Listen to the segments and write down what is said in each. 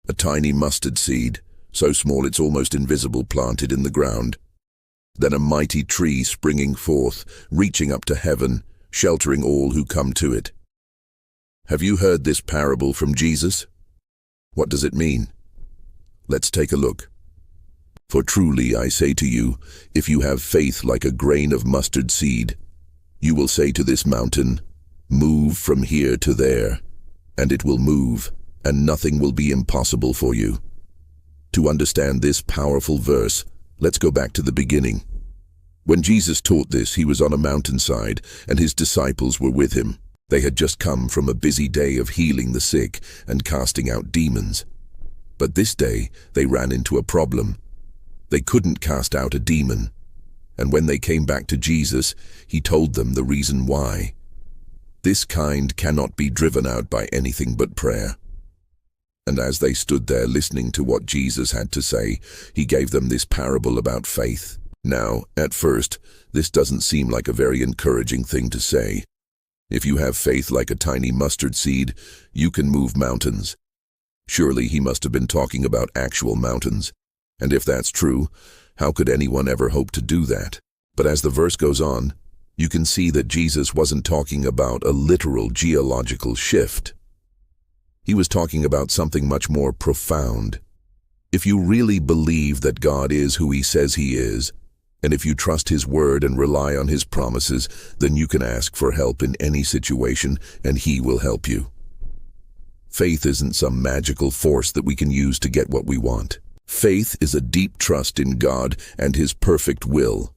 A tiny mustard seed, so small it's almost invisible, planted in the ground. Then a mighty tree springing forth, reaching up to heaven, sheltering all who come to it. Have you heard this parable from Jesus? What does it mean? Let's take a look. For truly I say to you, if you have faith like a grain of mustard seed, you will say to this mountain, "Move from here to there," and it will move, and nothing will be impossible for you. To understand this powerful verse, let's go back to the beginning. When Jesus taught this, he was on a mountainside, and his disciples were with him. They had just come from a busy day of healing the sick and casting out demons. But this day, they ran into a problem. They couldn't cast out a demon. And when they came back to Jesus, he told them the reason why. This kind cannot be driven out by anything but prayer. And as they stood there listening to what Jesus had to say, he gave them this parable about faith. Now, at first, this doesn't seem like a very encouraging thing to say. If you have faith like a tiny mustard seed, you can move mountains. Surely he must have been talking about actual mountains. And if that's true, how could anyone ever hope to do that? But as the verse goes on, you can see that Jesus wasn't talking about a literal geological shift. He was talking about something much more profound. If you really believe that God is who he says he is, and if you trust his word and rely on his promises, then you can ask for help in any situation, and he will help you. Faith isn't some magical force that we can use to get what we want. Faith is a deep trust in God and his perfect will.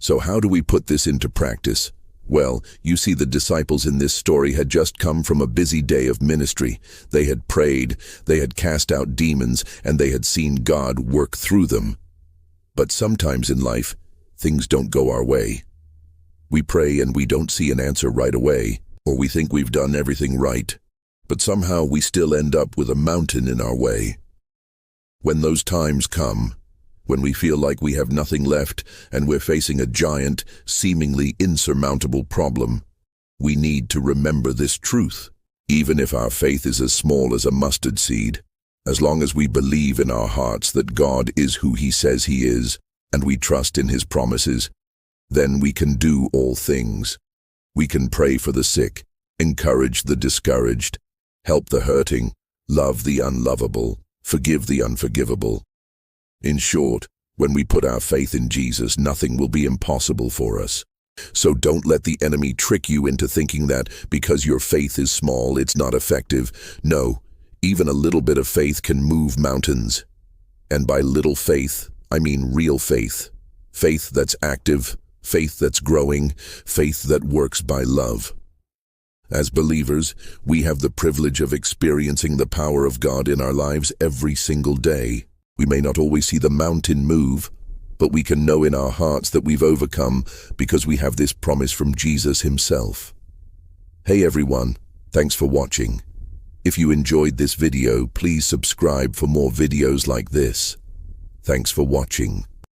So how do we put this into practice? Well, you see, the disciples in this story had just come from a busy day of ministry. They had prayed, they had cast out demons, and they had seen God work through them. But sometimes in life, things don't go our way. We pray and we don't see an answer right away, or we think we've done everything right, but somehow we still end up with a mountain in our way. When those times come, when we feel like we have nothing left and we're facing a giant, seemingly insurmountable problem, we need to remember this truth. Even if our faith is as small as a mustard seed, as long as we believe in our hearts that God is who he says he is, and we trust in his promises, then we can do all things. We can pray for the sick, encourage the discouraged, help the hurting, love the unlovable, forgive the unforgivable. In short, when we put our faith in Jesus, nothing will be impossible for us. So don't let the enemy trick you into thinking that because your faith is small, it's not effective. No, even a little bit of faith can move mountains. And by little faith, I mean real faith. Faith that's active, faith that's growing, faith that works by love. As believers, we have the privilege of experiencing the power of God in our lives every single day. We may not always see the mountain move, but we can know in our hearts that we've overcome because we have this promise from Jesus himself. Hey everyone, thanks for watching. If you enjoyed this video, please subscribe for more videos like this. Thanks for watching.